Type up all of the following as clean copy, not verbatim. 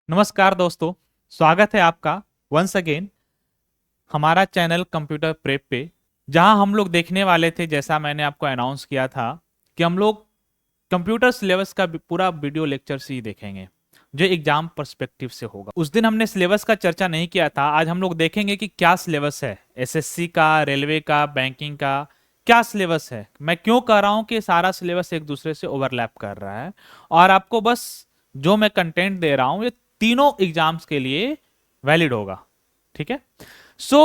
नमस्कार दोस्तों, स्वागत है आपका वंस अगेन हमारा चैनल कंप्यूटर प्रेप पे। जहां हम लोग देखने वाले थे, जैसा मैंने आपको अनाउंस किया था कि हम लोग कंप्यूटर सिलेबस का पूरा वीडियो लेक्चर ही देखेंगे जो एग्जाम पर्सपेक्टिव से होगा। उस दिन हमने सिलेबस का चर्चा नहीं किया था। आज हम लोग देखेंगे कि क्या सिलेबस है एसएससी का, रेलवे का, बैंकिंग का। क्या सिलेबस है, मैं क्यों कह रहा हूं कि सारा सिलेबस एक दूसरे से ओवरलैप कर रहा है। और आपको बस जो मैं कंटेंट दे रहा हूं ये तीनों एग्जाम्स के लिए वैलिड होगा। ठीक है। सो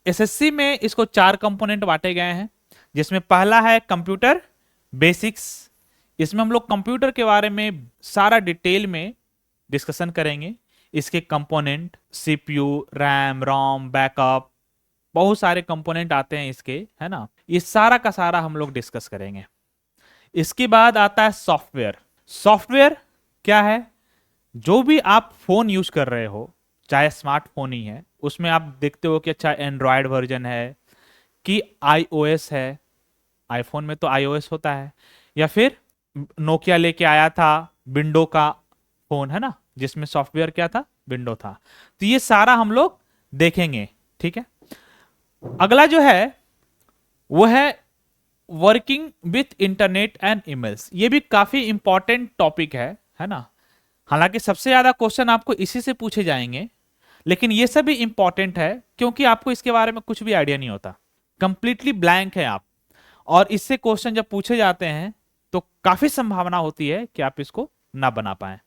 एसएससी में इसको चार कंपोनेंट बांटे गए हैं, जिसमें पहला है कंप्यूटर बेसिक्स। इसमें हम लोग कंप्यूटर के बारे में सारा डिटेल में डिस्कशन करेंगे। इसके कंपोनेंट, सीपीयू, रैम, रोम, बैकअप, बहुत सारे कंपोनेंट आते हैं इसके, है ना। ये सारा का सारा हम लोग डिस्कस करेंगे। इसके बाद आता है सॉफ्टवेयर। सॉफ्टवेयर क्या है? जो भी आप फोन यूज कर रहे हो, चाहे स्मार्टफोन ही है, उसमें आप देखते हो कि अच्छा एंड्रॉयड वर्जन है कि आईओएस है। आईफोन में तो आईओएस होता है, या फिर नोकिया लेके आया था विंडो का फोन, है ना, जिसमें सॉफ्टवेयर क्या था, विंडो था। तो ये सारा हम लोग देखेंगे। ठीक है। अगला जो है वो है working with internet and emails. ये भी काफी इंपॉर्टेंट टॉपिक है ना। हालांकि सबसे ज्यादा क्वेश्चन आपको इसी से पूछे जाएंगे, लेकिन ये सब भी इंपॉर्टेंट है क्योंकि आपको इसके बारे में कुछ भी आइडिया नहीं होता, कंप्लीटली ब्लैंक है आप। और इससे क्वेश्चन जब पूछे जाते हैं तो काफी संभावना होती है कि आप इसको ना बना पाए।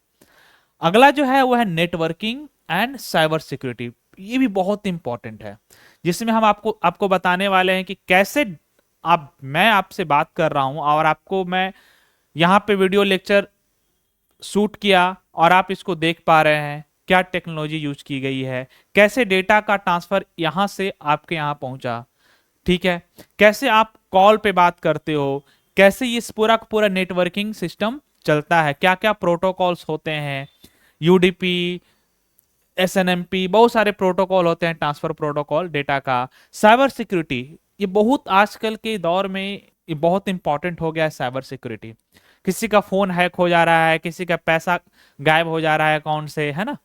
अगला जो है वो है नेटवर्किंग एंड साइबर सिक्योरिटी। ये भी बहुत इंपॉर्टेंट है, जिसमें हम आपको आपको बताने वाले हैं कि कैसे मैं आपसे बात कर रहा हूं और आपको मैं यहां पे वीडियो लेक्चर शूट किया और आप इसको देख पा रहे हैं, क्या टेक्नोलॉजी यूज की गई है, कैसे डेटा का ट्रांसफर यहां से आपके यहां पहुंचा। ठीक है। कैसे आप कॉल पे बात करते हो, कैसे ये पूरा का पूरा नेटवर्किंग सिस्टम चलता है, क्या क्या प्रोटोकॉल्स होते हैं, यूडीपी, एसएनएमपी, बहुत सारे प्रोटोकॉल होते हैं, ट्रांसफर प्रोटोकॉल डेटा का। साइबर सिक्योरिटी, ये बहुत आजकल के दौर में ये बहुत इंपॉर्टेंट हो गया है साइबर सिक्योरिटी। किसी का फोन हैक हो जा रहा है, किसी का पैसा गायब हो जा रहा है अकाउंट से, है ना।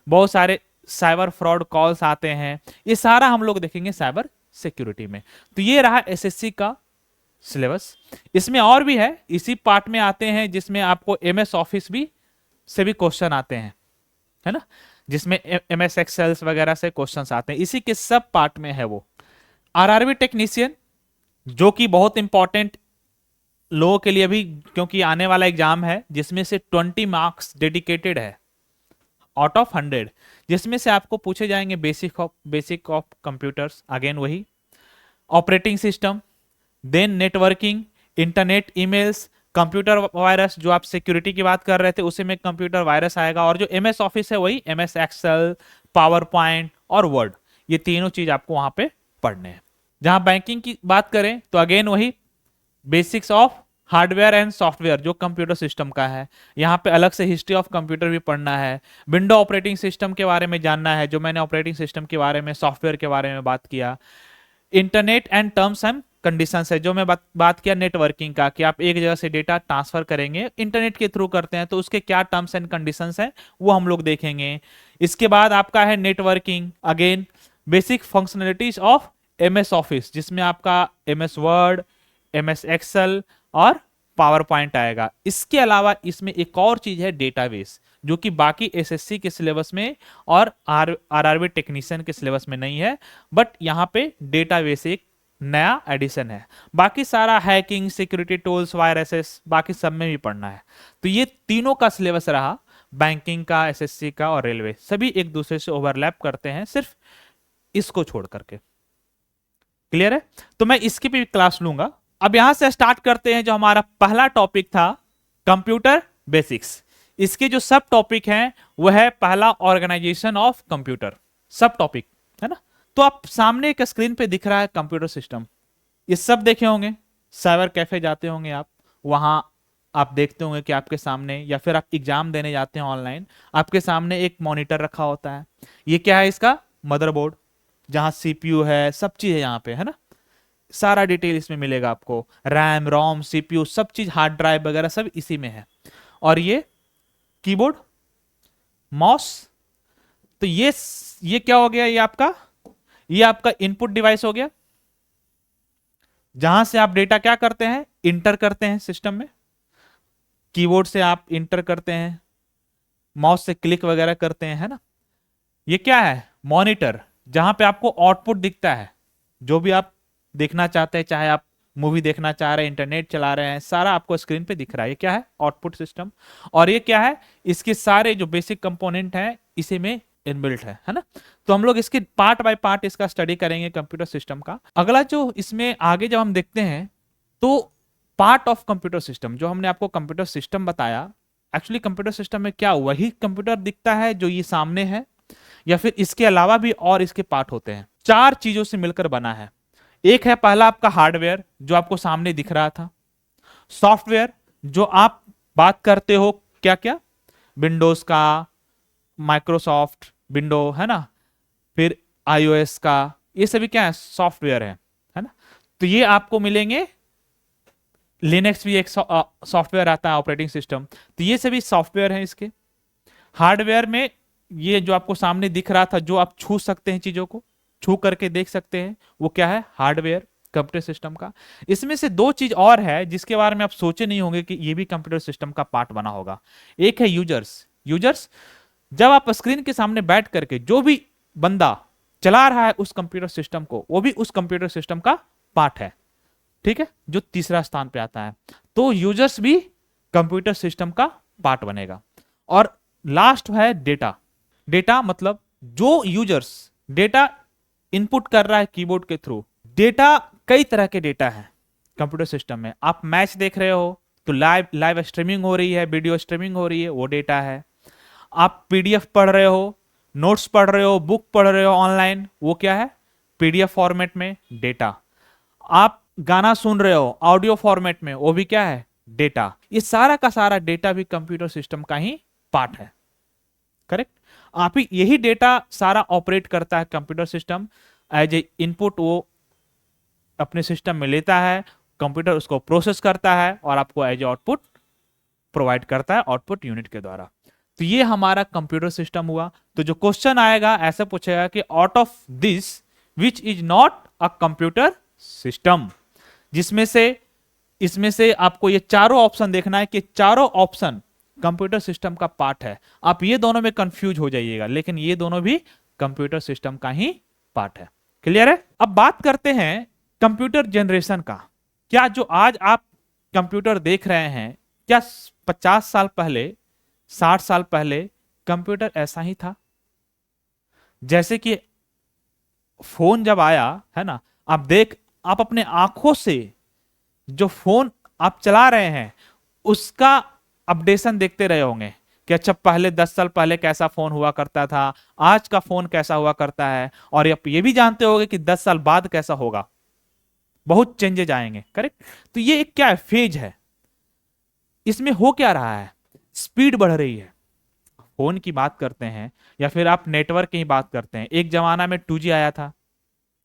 बहुत सारे साइबर फ्रॉड कॉल्स आते हैं। ये सारा हम लोग देखेंगे साइबर सिक्योरिटी में। तो ये रहा एसएससी का सिलेबस। इसमें और भी है, इसी पार्ट में आते हैं जिसमें आपको एमएस ऑफिस भी से भी क्वेश्चन आते हैं, है ना, जिसमें एमएस एक्सेल्स वगैरह से क्वेश्चंस आते हैं, इसी के सब पार्ट में है वो। आरआरबी टेक्नीशियन, जो कि बहुत इंपॉर्टेंट लोगों के लिए भी, क्योंकि आने वाला एग्जाम है जिसमें से 20 मार्क्स डेडिकेटेड है आउट ऑफ 100, जिसमें से आपको पूछे जाएंगे बेसिक ऑफ कंप्यूटर्स, अगेन वही operating system, then networking, internet, emails, computer virus. जो आप सिक्योरिटी की बात कर रहे थे उसी में कंप्यूटर वायरस आएगा। और जो एमएस ऑफिस है वही एमएस एक्सेल, पावर पॉइंट और वर्ड, ये तीनों चीज आपको वहां पे पढ़ने हैं। जहां बैंकिंग की बात करें तो अगेन वही basics of hardware and software जो कंप्यूटर सिस्टम का है। यहाँ पे अलग से हिस्ट्री ऑफ कंप्यूटर भी पढ़ना है, विंडो ऑपरेटिंग सिस्टम के बारे में जानना है, जो मैंने ऑपरेटिंग सिस्टम के बारे में, सॉफ्टवेयर के बारे में बात किया। Internet and terms and conditions है, जो मैं बात किया नेटवर्किंग का, कि आप एक जगह से डेटा ट्रांसफर करेंगे, इंटरनेट के थ्रू करते हैं, तो उसके क्या टर्म्स एंड कंडीशंस हैं वो हम लोग देखेंगे। इसके बाद आपका है networking, again basic functionalities of MS office, जिसमें आपका एमएस वर्ड, एमएस एक्सेल और पावर पॉइंट आएगा। इसके अलावा इसमें एक और चीज है डेटाबेस, जो कि बाकी एसएससी के सिलेबस में और आरआरबी टेक्नीशियन के सिलेबस में नहीं है, बट यहाँ पे डेटाबेस एक नया एडिशन है। बाकी सारा हैकिंग, सिक्योरिटी टूल्स, वायरसेस, बाकी सब में भी पढ़ना है। तो ये तीनों का सिलेबस रहा, बैंकिंग का, एसएससी का और रेलवे, सभी एक दूसरे से ओवरलैप करते हैं, सिर्फ इसको छोड़ करके। क्लियर है? तो मैं इसकी भी क्लास लूंगा। अब यहां से स्टार्ट करते हैं। जो हमारा पहला टॉपिक था कंप्यूटर बेसिक्स, इसके जो सब टॉपिक हैं वो है पहला ऑर्गेनाइजेशन ऑफ कंप्यूटर, सब टॉपिक, है ना। तो आप सामने एक स्क्रीन पे दिख रहा है कंप्यूटर सिस्टम, ये सब देखे होंगे। साइबर कैफे जाते होंगे आप, वहां आप देखते होंगे कि आपके सामने, या फिर आप एग्जाम देने जाते हैं ऑनलाइन, आपके सामने एक मॉनिटर रखा होता है। ये क्या है? इसका मदरबोर्ड, जहां सीपीयू है, सब चीज है यहाँ पे, है ना। सारा डिटेल इसमें मिलेगा आपको, रैम, रोम, सीपीयू, सब चीज, हार्ड ड्राइव वगैरह सब इसी में है। और ये कीबोर्ड, माउस। तो ये क्या हो गया, ये आपका इनपुट डिवाइस हो गया, जहां से आप डेटा क्या करते हैं, इंटर करते हैं सिस्टम में। कीबोर्ड से आप इंटर करते हैं, माउस से क्लिक वगैरह करते हैं, है ना। ये क्या है, मॉनिटर, जहां पे आपको आउटपुट दिखता है, जो भी आप देखना चाहते हैं, चाहे आप मूवी देखना चाह रहे हैं, इंटरनेट चला रहे हैं, सारा आपको स्क्रीन पे दिख रहा है। ये क्या है, आउटपुट सिस्टम। और ये क्या है, इसके सारे जो बेसिक कंपोनेंट हैं इसी में इनबिल्ट है ना। तो हम लोग इसके पार्ट बाय पार्ट इसका स्टडी करेंगे कंप्यूटर सिस्टम का। अगला जो इसमें आगे जब हम देखते हैं, तो पार्ट ऑफ कंप्यूटर सिस्टम, जो हमने आपको कंप्यूटर सिस्टम बताया, एक्चुअली कंप्यूटर सिस्टम में क्या वही कंप्यूटर दिखता है जो ये सामने है, या फिर इसके अलावा भी और इसके पार्ट होते हैं। चार चीजों से मिलकर बना है। एक है पहला आपका हार्डवेयर, जो आपको सामने दिख रहा था। सॉफ्टवेयर, जो आप बात करते हो क्या क्या, विंडोज का, माइक्रोसॉफ्ट विंडो, है ना, फिर आईओएस का, ये सभी क्या है, सॉफ्टवेयर है ना। तो ये आपको मिलेंगे। लिनक्स भी एक सॉफ्टवेयर आता है, ऑपरेटिंग सिस्टम। तो ये सभी सॉफ्टवेयर हैं इसके। हार्डवेयर में ये जो आपको सामने दिख रहा था, जो आप छू सकते हैं, चीजों को छू करके देख सकते हैं, वो क्या है, हार्डवेयर कंप्यूटर सिस्टम का। इसमें से दो चीज और है जिसके बारे में आप सोचे नहीं होंगे कि ये भी कंप्यूटर सिस्टम का पार्ट बना होगा। एक है यूजर्स, जब आप स्क्रीन के सामने बैठ करके जो भी बंदा चला रहा है उस कंप्यूटर सिस्टम को, वो भी उस कंप्यूटर सिस्टम का पार्ट है, ठीक है, जो तीसरा स्थान पे आता है। तो यूजर्स भी कंप्यूटर सिस्टम का पार्ट बनेगा। और लास्ट है डेटा मतलब जो यूजर्स डेटा इनपुट कर रहा है कीबोर्ड के थ्रू। डेटा कई तरह के डेटा है कंप्यूटर सिस्टम में। आप मैच देख रहे हो तो लाइव स्ट्रीमिंग हो रही है, वीडियो स्ट्रीमिंग हो रही है, वो डेटा है। आप पीडीएफ पढ़ रहे हो, नोट्स पढ़ रहे हो, बुक पढ़ रहे हो ऑनलाइन, वो क्या है, पीडीएफ फॉर्मेट में डेटा। आप गाना सुन रहे हो ऑडियो फॉर्मेट में, वो भी क्या है, डेटा। ये सारा का सारा डेटा भी कंप्यूटर सिस्टम का ही पार्ट है, करेक्ट। आप ही यही डेटा सारा ऑपरेट करता है computer system, as a input वो अपने सिस्टम में लेता है, कंप्यूटर उसको प्रोसेस करता है और आपको एज आउटपुट प्रोवाइड करता है आउटपुट यूनिट के द्वारा। तो ये हमारा कंप्यूटर सिस्टम हुआ। तो जो क्वेश्चन आएगा ऐसा पूछेगा कि out of this which is not a computer system, इसमें से आपको ये चारों ऑप्शन देखना है कि चारों ऑप्शन कंप्यूटर सिस्टम का पार्ट है। आप ये दोनों में कंफ्यूज हो जाइएगा, लेकिन ये दोनों भी कंप्यूटर सिस्टम का ही पार्ट है। क्लियर है। अब बात करते हैं कंप्यूटर जनरेशन का। क्या जो आज आप कंप्यूटर देख रहे हैं, क्या 50 साल पहले, 60 साल पहले कंप्यूटर ऐसा ही था? जैसे कि फोन जब आया है ना, आप अपने आंखों से जो फोन आप चला रहे हैं उसका अपडेशन देखते रहे होंगे कि अच्छा पहले 10 साल पहले कैसा फोन हुआ करता था, आज का फोन कैसा हुआ करता है, और आप ये भी जानते होंगे कि 10 साल बाद कैसा होगा, बहुत चेंजेज आएंगे, करेक्ट। तो ये एक क्या है, फेज है। इसमें हो क्या रहा है, स्पीड बढ़ रही है। फोन की बात करते हैं या फिर आप नेटवर्क की बात करते हैं, एक जमाना में 2G आया था,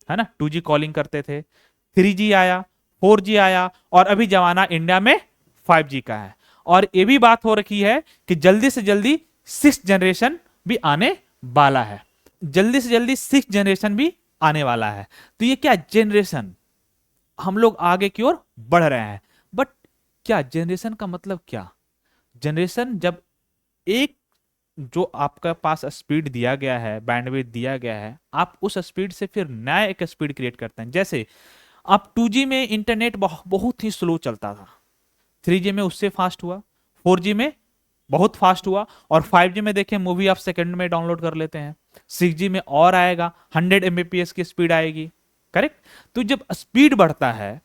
है ना, 2G कॉलिंग करते थे, 3G आया, 4G आया, और अभी जमाना इंडिया में 5G का है। और ये भी बात हो रखी है कि जल्दी से जल्दी 6th जनरेशन भी आने वाला है, जल्दी से जल्दी 6th जनरेशन भी आने वाला है। तो ये क्या जनरेशन, हम लोग आगे की ओर बढ़ रहे हैं। बट क्या जनरेशन का मतलब क्या, जनरेशन जब एक जो आपका पास स्पीड दिया गया है, बैंडविड्थ दिया गया है, आप उस स्पीड से फिर नया एक स्पीड क्रिएट करते हैं। जैसे आप 2G में इंटरनेट बहुत ही स्लो चलता था, 3G में उससे फास्ट हुआ, 4G में बहुत फास्ट हुआ, और 5G में देखें मूवी आप सेकंड में डाउनलोड कर लेते हैं, 6G में और आएगा, 100 Mbps की स्पीड आएगी, करेक्ट। तो जब स्पीड बढ़ता है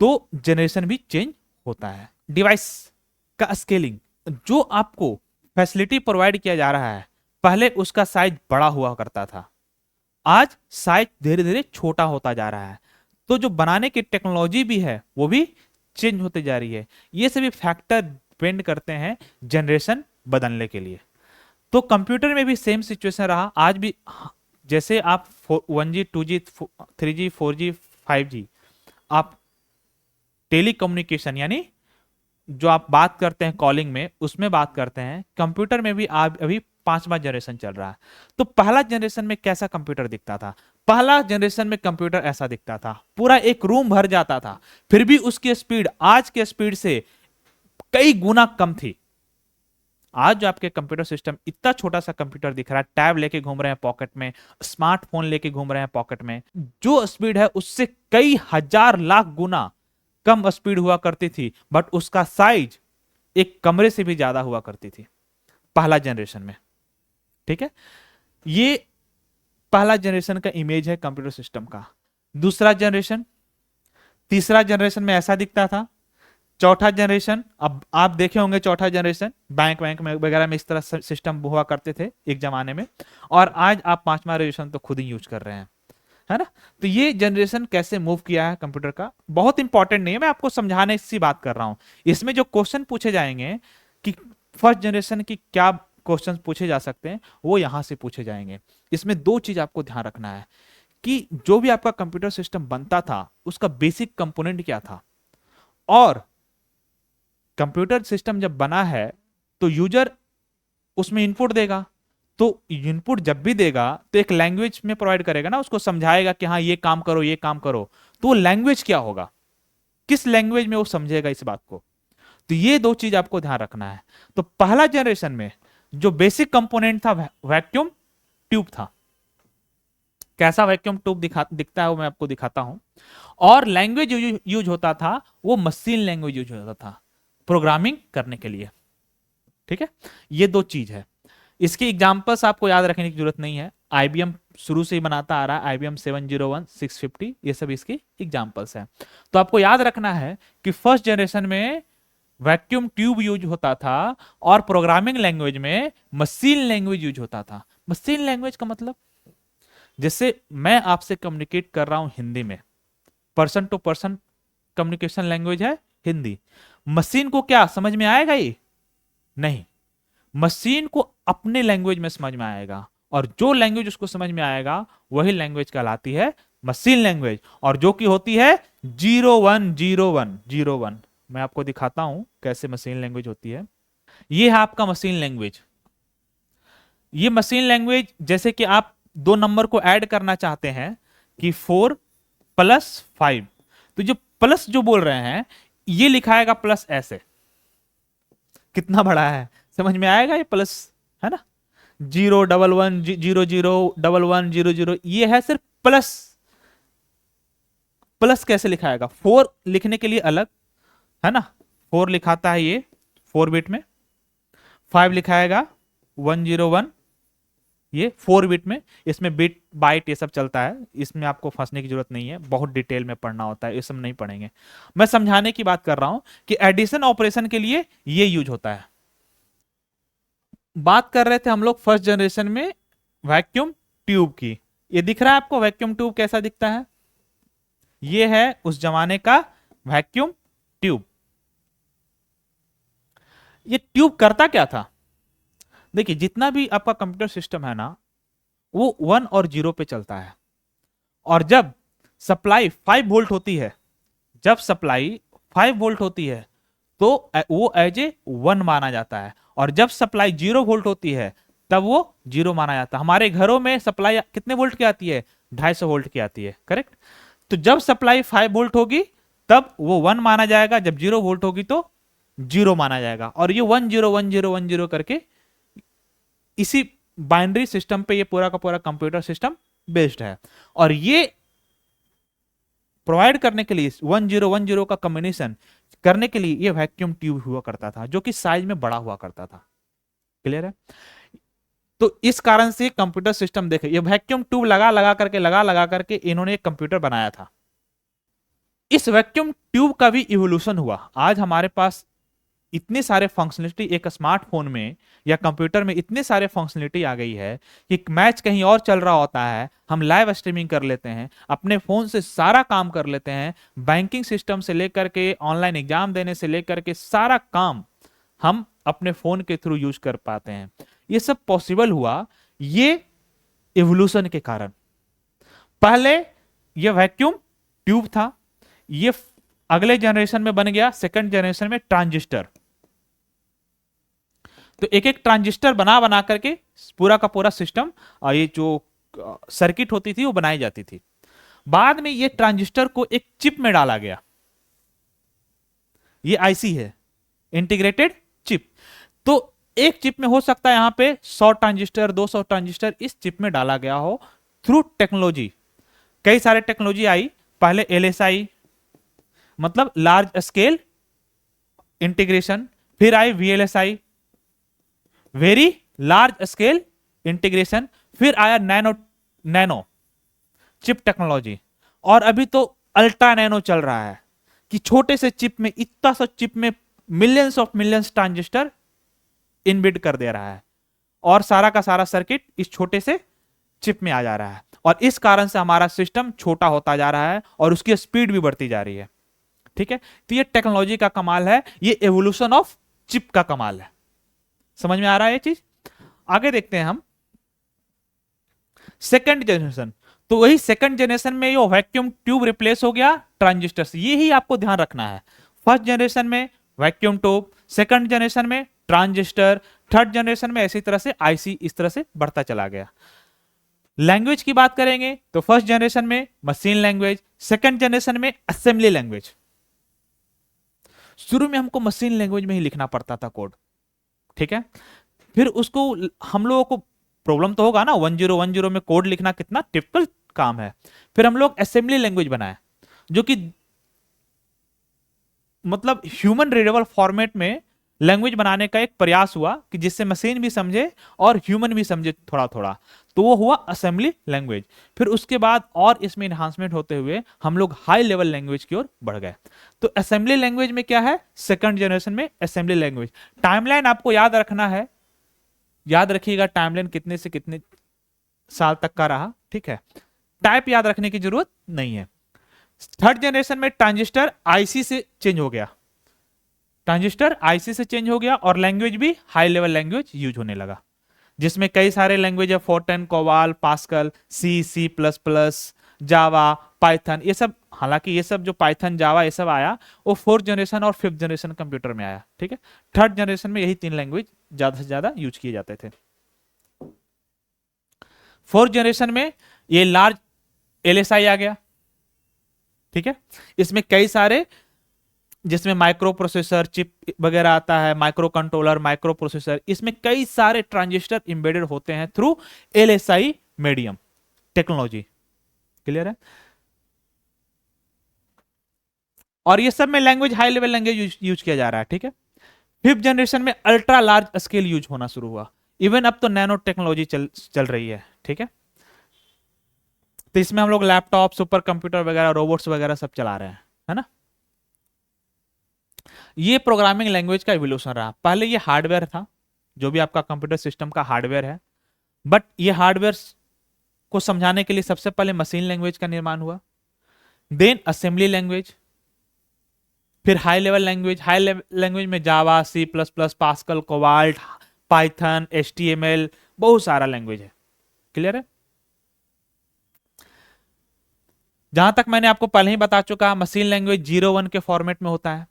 तो जनरेशन भी चेंज होता है। डिवाइस का स्केलिंग, जो आपको फैसिलिटी प्रोवाइड किया जा रहा है, पहले उसका साइज बड़ा हुआ करता था, आज साइज धीरे धीरे छोटा होता जा रहा है। तो जो बनाने की टेक्नोलॉजी भी है वो भी चेंज होते जा रही है। ये सभी फैक्टर डिपेंड करते हैं जनरेशन बदलने के लिए। तो कंप्यूटर में भी सेम सिचुएशन रहा आज भी। जैसे आप 1G 2G 3G 4G 5G, आप टेलीकम्युनिकेशन यानी जो आप बात करते हैं कॉलिंग में, उसमें बात करते हैं, कंप्यूटर में भी आप अभी 5वां जनरेशन चल रहा है। तो पहला जनरेशन में कैसा कंप्यूटर दिखता था? पहला जनरेशन में कंप्यूटर ऐसा दिखता था, पूरा एक रूम भर जाता था, फिर भी उसकी स्पीड आज के स्पीड से कई गुना कम थी। आज जो आपके कंप्यूटर सिस्टम इतना छोटा सा कंप्यूटर दिख रहा है, टैब लेके घूम रहे हैं पॉकेट में, स्मार्टफोन लेके घूम रहे हैं पॉकेट में, जो स्पीड है उससे कई हजार लाख गुना कम स्पीड हुआ करती थी, बट उसका साइज एक कमरे से भी ज्यादा हुआ करती थी पहला जनरेशन में। ठीक है, ये पहला जनरेशन का इमेज है कंप्यूटर सिस्टम का। दूसरा जनरेशन, तीसरा जनरेशन में ऐसा दिखता था। चौथा जनरेशन, अब आप देखे होंगे चौथा जनरेशन बैंक बैंक में वगैरह में इस तरह सिस्टम हुआ करते थे एक जमाने में, और आज आप 5वां जनरेशन तो खुद ही यूज कर रहे हैं, है ना। तो ये जनरेशन कैसे मूव किया है कंप्यूटर का, बहुत इंपॉर्टेंट नहीं है, मैं आपको समझाने सी बात कर रहा हूं। इसमें जो क्वेश्चन पूछे जाएंगे कि फर्स्ट जनरेशन की क्या क्वेश्चन पूछे जा सकते हैं, वो यहां से पूछे जाएंगे। इसमें दो चीज आपको ध्यान रखना है कि जो भी आपका कंप्यूटर सिस्टम बनता था उसका बेसिक कंपोनेंट क्या था, और कंप्यूटर सिस्टम जब बना है तो यूजर उसमें इनपुट देगा, तो इनपुट जब भी देगा तो एक लैंग्वेज में प्रोवाइड करेगा ना, उसको समझाएगा कि हाँ ये काम करो ये काम करो, तो लैंग्वेज क्या होगा, किस लैंग्वेज में वो समझेगा इस बात को। तो ये दो चीज आपको ध्यान रखना है। तो पहला जनरेशन में जो बेसिक कंपोनेंट था वैक्यूम ट्यूब था। कैसा वैक्यूम ट्यूब दिखता है वो मैं आपको दिखाता हूं। और लैंग्वेज यूज होता था वो मशीन लैंग्वेज यूज होता था प्रोग्रामिंग करने के लिए। ठीक है, ये दो चीज है। इसके एग्जांपल्स आपको याद रखने की जरूरत नहीं है, आईबीएम शुरू से ही बनाता आ रहा है, आईबीएम 701, 650, ये सब इसके एग्जांपल्स हैं। तो आपको याद रखना है कि फर्स्ट जनरेशन में वैक्यूम ट्यूब यूज होता था और प्रोग्रामिंग लैंग्वेज में मशीन लैंग्वेज यूज होता था। मशीन लैंग्वेज का मतलब, जैसे मैं आपसे कम्युनिकेट कर रहा हूं हिंदी में, person to person communication language है हिंदी। मशीन को क्या समझ में आएगा? ये नहीं, मशीन को अपने लैंग्वेज में समझ में आएगा, और जो लैंग्वेज उसको समझ में आएगा वही लैंग्वेज कहलाती है मशीन लैंग्वेज, और जो कि होती है 010101। मैं आपको दिखाता हूं कैसे मशीन लैंग्वेज होती है। ये है आपका मशीन लैंग्वेज। ये मशीन लैंग्वेज, जैसे कि आप दो नंबर को ऐड करना चाहते हैं कि 4+5, तो जो प्लस जो बोल रहे हैं ये लिखाएगा प्लस ऐसे, कितना बड़ा है समझ में आएगा, ये प्लस है ना, 011001100, ये है सिर्फ प्लस। प्लस कैसे लिखाएगा? 4 लिखने के लिए अलग है ना, 4 लिखाता है ये 4 बिट में, 5 लिखाएगा 101, ये 4 बिट में। इसमें बिट बाइट ये सब चलता है, इसमें आपको फंसने की जरूरत नहीं है, बहुत डिटेल में पढ़ना होता है, ये सब नहीं पढ़ेंगे। मैं समझाने की बात कर रहा हूं कि एडिशन ऑपरेशन के लिए ये यूज होता है। बात कर रहे थे हम लोग फर्स्ट जनरेशन में वैक्यूम ट्यूब की। ये दिख रहा है आपको वैक्यूम ट्यूब कैसा दिखता है? ये है उस जमाने का वैक्यूम ट्यूब। ये ट्यूब करता क्या था? देखिए, जितना भी आपका कंप्यूटर सिस्टम है ना, वो 1 और 0 पे चलता है, और जब सप्लाई 5 वोल्ट होती है, जब सप्लाई 5 वोल्ट होती है तो वो एज ए 1 माना जाता है, और जब सप्लाई 0 वोल्ट होती है तब वो 0 माना जाता है। हमारे घरों में सप्लाई कितने वोल्ट की आती है? 250 वोल्ट की आती है, करेक्ट। तो जब सप्लाई 5 वोल्ट होगी तब वो 1 माना जाएगा, जब 0 वोल्ट होगी तो 0 माना जाएगा, और ये 101010 करके इसी बाइनरी सिस्टम पे ये पूरा का पूरा कंप्यूटर सिस्टम बेस्ड है। और ये प्रोवाइड करने के लिए 1010 का कॉम्बिनेशन करने के लिए ये वैक्यूम ट्यूब हुआ करता था, जो कि साइज में बड़ा हुआ करता था। क्लियर है? तो इस कारण से कंप्यूटर सिस्टम देखे, ये वैक्यूम ट्यूब लगा करके इन्होंने एक कंप्यूटर बनाया था। इस वैक्यूम ट्यूब का भी इवोल्यूशन हुआ। आज हमारे पास इतने सारे फंक्शनलिटी एक स्मार्टफोन में या कंप्यूटर में इतने सारे फंक्शनलिटी आ गई है कि मैच कहीं और चल रहा होता है, हम लाइव स्ट्रीमिंग कर लेते हैं, अपने फोन से सारा काम कर लेते हैं, बैंकिंग सिस्टम से लेकर के ऑनलाइन एग्जाम देने से लेकर के सारा काम हम अपने फोन के थ्रू यूज कर पाते हैं। ये सब पॉसिबल हुआ ये इवोल्यूशन के कारण। पहले ये वैक्यूम ट्यूब था, ये अगले जनरेशन में बन गया सेकंड जनरेशन में ट्रांजिस्टर। तो एक एक ट्रांजिस्टर बना बना करके पूरा का पूरा सिस्टम, ये जो सर्किट होती थी वो बनाई जाती थी। बाद में ये ट्रांजिस्टर को एक चिप में डाला गया। ये आईसी है, इंटीग्रेटेड चिप। तो एक चिप में हो सकता है यहां पे 100 ट्रांजिस्टर 200 ट्रांजिस्टर इस चिप में डाला गया हो थ्रू टेक्नोलॉजी। कई सारे टेक्नोलॉजी आई, पहले एलएसआई मतलब लार्ज स्केल इंटीग्रेशन, फिर आई VLSI very large scale integration, फिर आया नैनो चिप टेक्नोलॉजी, और अभी तो अल्ट्रा नैनो चल रहा है कि छोटे से चिप में, इतना सा चिप में millions of millions transistor inbuilt कर दे रहा है और सारा का सारा सर्किट इस छोटे से चिप में आ जा रहा है। और इस कारण से हमारा सिस्टम छोटा होता जा रहा है और उसकी स्पीड भी बढ़ती जा रही है। ठीक है, तो ये टेक्नोलॉजी का कमाल है, ये एवोल्यूशन ऑफ चिप का कमाल है। समझ में आ रहा है ये चीज? आगे देखते हैं हम सेकंड जनरेशन। तो वही सेकंड जनरेशन में ये वैक्यूम ट्यूब रिप्लेस हो गया ट्रांजिस्टर से, ये ही आपको ध्यान रखना है। फर्स्ट जनरेशन में वैक्यूम ट्यूब, सेकंड जनरेशन में ट्रांजिस्टर, थर्ड जनरेशन में इसी तरह से आईसी इस तरह से बढ़ता चला गया। लैंग्वेज की बात करेंगे तो फर्स्ट जनरेशन में मशीन लैंग्वेज, सेकंड जनरेशन में असेंबली लैंग्वेज। शुरू में हमको मशीन लैंग्वेज में ही लिखना पड़ता था कोड, ठीक है। फिर उसको हम लोगों को प्रॉब्लम तो होगा ना, 1010 में कोड लिखना कितना टिपिकल काम है। फिर हम लोग असेंबली लैंग्वेज बनाए जो कि मतलब ह्यूमन रीडेबल फॉर्मेट में लैंग्वेज बनाने का एक प्रयास हुआ कि जिससे मशीन भी समझे और ह्यूमन भी समझे थोड़ा थोड़ा, तो वो हुआ असेंबली लैंग्वेज। फिर उसके बाद और इसमें इन्हांसमेंट होते हुए हम लोग हाई लेवल लैंग्वेज की ओर बढ़ गए। तो असेंबली लैंग्वेज में क्या है, सेकंड जनरेशन में असेंबली लैंग्वेज। टाइमलाइन आपको याद रखना है, याद रखिएगा टाइमलाइन कितने से कितने साल तक का रहा, ठीक है। टाइप याद रखने की जरूरत नहीं है। थर्ड जनरेशन में ट्रांजिस्टर आईसी से चेंज हो गया, ट्रांजिस्टर आईसी से चेंज हो गया और लैंग्वेज भी हाई लेवल लैंग्वेज यूज होने लगा, जिसमें कई सारे लैंग्वेज है, फोर्टन, कोवाल, Pascal, C plus plus, Java, Python, ये सब। हालांकि ये सब जो पाइथन जावा ये सब आया वो फोर्थ जनरेशन और फिफ्थ जनरेशन कंप्यूटर में आया, ठीक है। थर्ड जनरेशन में यही तीन लैंग्वेज ज्यादा से ज्यादा यूज किए जाते थे। फोर्थ जनरेशन में ये लार्ज एलएसआई आ गया, ठीक है। इसमें कई सारे, जिसमें माइक्रो प्रोसेसर चिप वगैरह आता है, माइक्रो कंट्रोलर, माइक्रो प्रोसेसर, इसमें कई सारे ट्रांजिस्टर इंबेडेड होते हैं through LSI medium technology. Clear है? और ये सब में language high level language use किया जा रहा है, ठीक है। फिफ्थ जनरेशन में अल्ट्रा लार्ज स्केल यूज होना शुरू हुआ, इवन अब तो नैनो टेक्नोलॉजी चल रही है, ठीक है। तो इसमें हम लोग लैपटॉप, सुपर कंप्यूटर वगैरह, रोबोट्स वगैरह सब चला रहे हैं, है ना। ये प्रोग्रामिंग लैंग्वेज का इवोल्यूशन रहा। पहले ये हार्डवेयर था, जो भी आपका कंप्यूटर सिस्टम का हार्डवेयर है, बट ये हार्डवेयर को समझाने के लिए सबसे पहले मशीन लैंग्वेज का निर्माण हुआ, देन असेंबली लैंग्वेज, फिर high level language. High level language में Java, C plus plus, Pascal, कोवाल्ट, पाइथन, एचटीएमएल, बहुत सारा लैंग्वेज है। क्लियर है? जहां तक मैंने आपको पहले ही बता चुका, मशीन लैंग्वेज 0-1 के फॉर्मेट में होता है,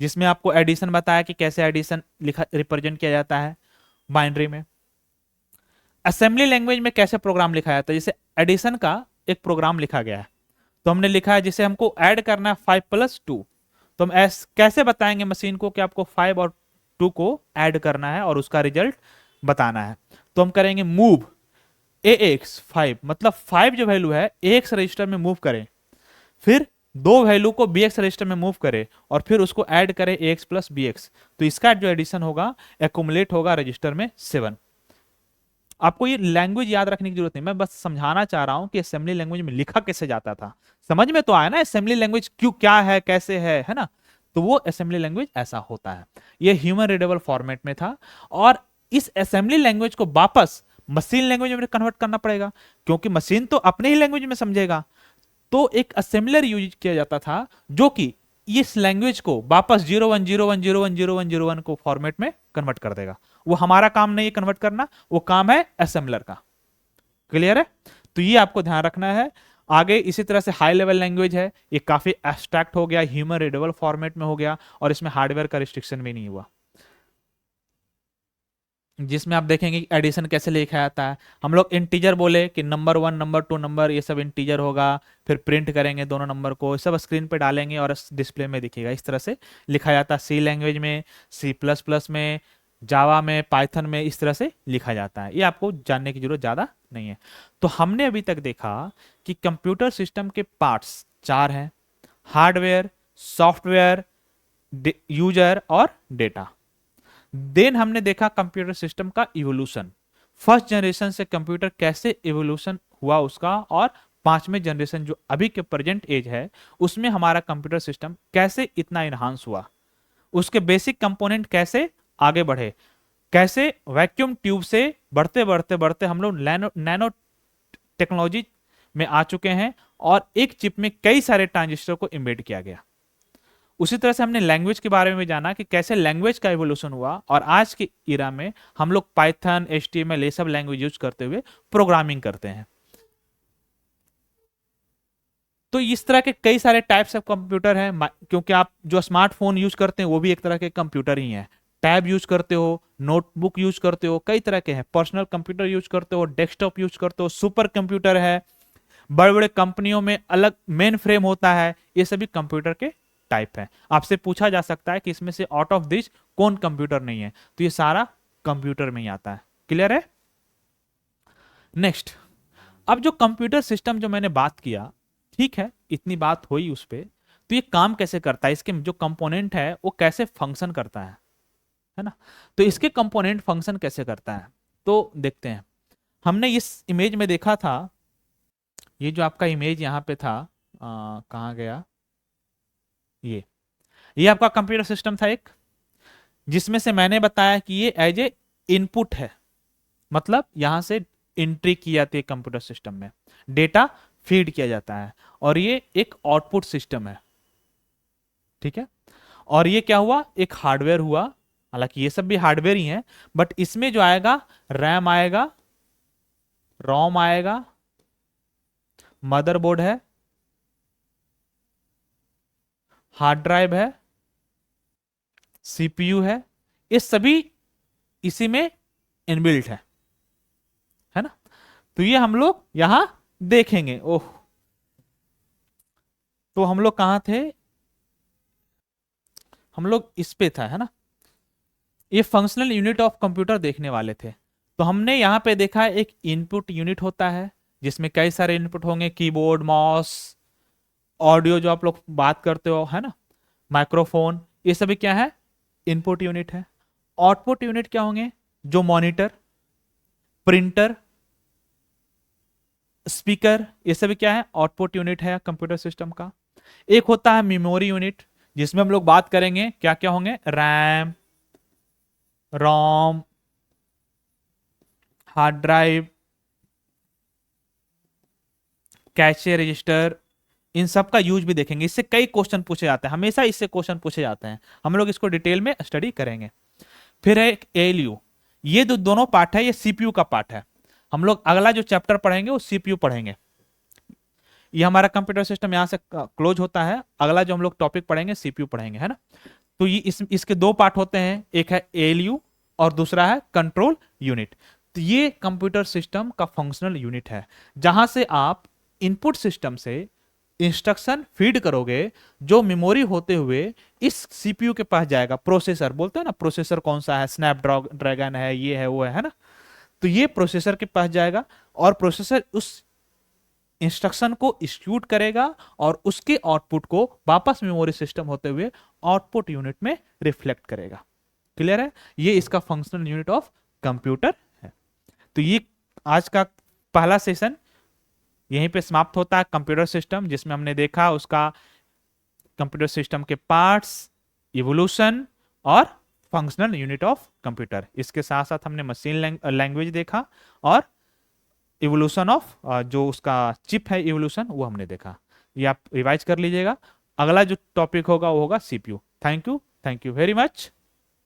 जिसमें आपको एडिशन बताया कि कैसे एडिशन लिखा रिप्रेजेंट किया जाता है बाइनरी में। असेंबली लैंग्वेज में कैसे प्रोग्राम लिखा जाता है, जैसे एडिशन का एक प्रोग्राम लिखा गया है, तो हमने लिखा है जिसे हमको ऐड करना है 5+2, तो हम कैसे बताएंगे मशीन को कि आपको 5 और 2 को ऐड करना है और उसका रिजल्ट बताना है। तो हम करेंगे मूव AX 5, मतलब 5 जो वैल्यू है AX रजिस्टर में मूव करें, फिर 2 वैल्यू को BX रजिस्टर में मूव करें और फिर उसको ऐड करें AX प्लस BX, तो इसका जो एडिशन होगा एक्युमुलेट होगा रजिस्टर में 7। आपको ये लैंग्वेज याद रखने की जरूरत नहीं, मैं बस समझाना चाह रहा हूं कि असेंबली लैंग्वेज में लिखा कैसे जाता था। समझ में तो आया ना असेंबली लैंग्वेज क्यों, क्या है, कैसे है ना। तो वो असेंबली लैंग्वेज ऐसा होता है, ये ह्यूमन रीडेबल फॉर्मेट में था, और इस असेंबली लैंग्वेज को वापस मशीन लैंग्वेज में कन्वर्ट करना पड़ेगा, क्योंकि मशीन तो अपने ही लैंग्वेज में समझेगा। तो एक असेंबलर यूज किया जाता था जो कि इस लैंग्वेज को वापस 0101010101 को फॉर्मेट में कन्वर्ट कर देगा। वो हमारा काम नहीं है कन्वर्ट करना, वो काम है असेंबलर का। क्लियर है? तो ये आपको ध्यान रखना है। आगे इसी तरह से हाई लेवल लैंग्वेज है, ये काफी एब्स्ट्रैक्ट हो गया, ह्यूमन रीडेबल फॉर्मेट में हो गया, और इसमें हार्डवेयर का रिस्ट्रिक्शन भी नहीं हुआ, जिसमें आप देखेंगे कि एडिशन कैसे लिखा जाता है। हम लोग इंटीजर बोले कि नंबर 1 नंबर 2 नंबर ये सब इंटीजर होगा, फिर प्रिंट करेंगे दोनों नंबर को, सब स्क्रीन पे डालेंगे और डिस्प्ले में दिखेगा, इस तरह से लिखा जाता है। सी लैंग्वेज में, सी प्लस प्लस में, जावा में, पाइथन में इस तरह से लिखा जाता है। ये आपको जानने की जरूरत ज़्यादा नहीं है। तो हमने अभी तक देखा कि कंप्यूटर सिस्टम के पार्ट्स 4 हैं: हार्डवेयर, सॉफ्टवेयर, यूजर और डेटा। देन हमने देखा कंप्यूटर सिस्टम का इवोल्यूशन, फर्स्ट जनरेशन से कंप्यूटर कैसे इवोल्यूशन हुआ उसका, और पांचवें जनरेशन जो अभी के प्रेजेंट एज है उसमें हमारा कंप्यूटर सिस्टम कैसे इतना इनहांस हुआ, उसके बेसिक कंपोनेंट कैसे आगे बढ़े, कैसे वैक्यूम ट्यूब से बढ़ते बढ़ते बढ़ते हम लोग नैनो टेक्नोलॉजी में आ चुके हैं, और एक चिप में कई सारे ट्रांजिस्टर को इम्बेड किया गया। उसी तरह से हमने लैंग्वेज के बारे में भी जाना कि कैसे लैंग्वेज का इवोल्यूशन हुआ, और आज के इरा में हम लोग पाइथन, HTML ये सब लैंग्वेज यूज करते हुए प्रोग्रामिंग करते हैं। तो इस तरह के कई सारे टाइप्स ऑफ कंप्यूटर हैं, क्योंकि आप जो स्मार्टफोन यूज करते हैं वो भी एक तरह के कंप्यूटर ही हैं। टैब यूज करते हो, नोटबुक यूज करते हो, कई तरह के हैं। पर्सनल कंप्यूटर यूज करते हो, डेस्कटॉप यूज करते हो, सुपर कंप्यूटर है, बड़े बड़े कंपनियों में अलग मेन फ्रेम होता है, ये सभी कंप्यूटर के टाइप है। आपसे पूछा जा सकता है कि इसमें से आउट ऑफ दिस कौन कंप्यूटर नहीं है, तो ये सारा कंप्यूटर में ही आता है। क्लियर है? नेक्स्ट, अब जो कंप्यूटर सिस्टम जो मैंने बात किया, ठीक है, इतनी बात हुई उस पर, तो ये काम कैसे करता है, इसके जो कंपोनेंट है वो कैसे फंक्शन करता है ना? तो इसके कंपोनेंट फंक्शन कैसे करता है तो देखते हैं। हमने इस इमेज में देखा था, ये जो आपका इमेज यहाँ पे था, कहाँ गया, ये आपका कंप्यूटर सिस्टम था एक, जिसमें से मैंने बताया कि ये एज ए इनपुट है, मतलब यहां से एंट्री की जाती है कंप्यूटर सिस्टम में, डेटा फीड किया जाता है, और ये एक आउटपुट सिस्टम है। ठीक है, और ये क्या हुआ, एक हार्डवेयर हुआ, हालांकि ये सब भी हार्डवेयर ही है, बट इसमें जो आएगा, रैम आएगा, रोम आएगा, मदरबोर्ड है, हार्ड ड्राइव है, सीपीयू है, ये सभी इसी में इनबिल्ट है ना? तो ये हम लोग यहां देखेंगे। ओह, तो हम लोग कहां थे, हम लोग इस पे था, है ना? ये फंक्शनल यूनिट ऑफ कंप्यूटर देखने वाले थे। तो हमने यहां पे देखा एक इनपुट यूनिट होता है, जिसमें कई सारे इनपुट होंगे, कीबोर्ड, माउस, ऑडियो जो आप लोग बात करते हो, है ना, माइक्रोफोन, ये सभी क्या है, इनपुट यूनिट है। आउटपुट यूनिट क्या होंगे, जो मॉनिटर, प्रिंटर, स्पीकर, ये सभी क्या है, आउटपुट यूनिट है कंप्यूटर सिस्टम का। एक होता है मेमोरी यूनिट, जिसमें हम लोग बात करेंगे क्या क्या होंगे, रैम, रोम, हार्ड ड्राइव, कैशे रजिस्टर, इन सब का यूज भी देखेंगे। इससे कई क्वेश्चन पूछे जाते हैं, हमेशा इससे क्वेश्चन पूछे जाते हैं, हम लोग इसको डिटेल में स्टडी करेंगे। फिर है ALU, ये दोनों पार्ट है, ये CPU का पार्ट है। हम लोग अगला जो चैप्टर पढ़ेंगे वो CPU पढ़ेंगे। ये हमारा कंप्यूटर सिस्टम यहाँ से क्लोज होता है, अगला जो हम लोग टॉपिक पढ़ेंगे CPU पढ़ेंगे, है ना? तो ये इसके दो पार्ट होते हैं, एक है ALU और दूसरा है कंट्रोल यूनिट। तो ये कंप्यूटर सिस्टम का फंक्शनल यूनिट है, जहां से आप इनपुट सिस्टम से इंस्ट्रक्शन फीड करोगे, जो मेमोरी होते हुए इस सीपीयू के पास जाएगा। प्रोसेसर बोलते हैं ना, प्रोसेसर कौन सा है, स्नैपड्रैगन है, ये है, वो है ना? तो ये प्रोसेसर के पास जाएगा, और प्रोसेसर उस इंस्ट्रक्शन को एग्जीक्यूट करेगा, और उसके आउटपुट को वापस मेमोरी सिस्टम होते हुए आउटपुट यूनिट में रिफ्लेक्ट करेगा। क्लियर है? ये इसका फंक्शनल यूनिट ऑफ कंप्यूटर है। तो ये आज का पहला सेशन यहीं पे समाप्त होता है, कंप्यूटर सिस्टम, जिसमें हमने देखा उसका कंप्यूटर सिस्टम के पार्ट्स, इवोल्यूशन और फंक्शनल यूनिट ऑफ कंप्यूटर। इसके साथ साथ हमने मशीन लैंग्वेज देखा, और इवोल्यूशन ऑफ जो उसका चिप है, इवोल्यूशन, वो हमने देखा। ये आप रिवाइज कर लीजिएगा। अगला जो टॉपिक होगा वो होगा CPU। Thank you very much.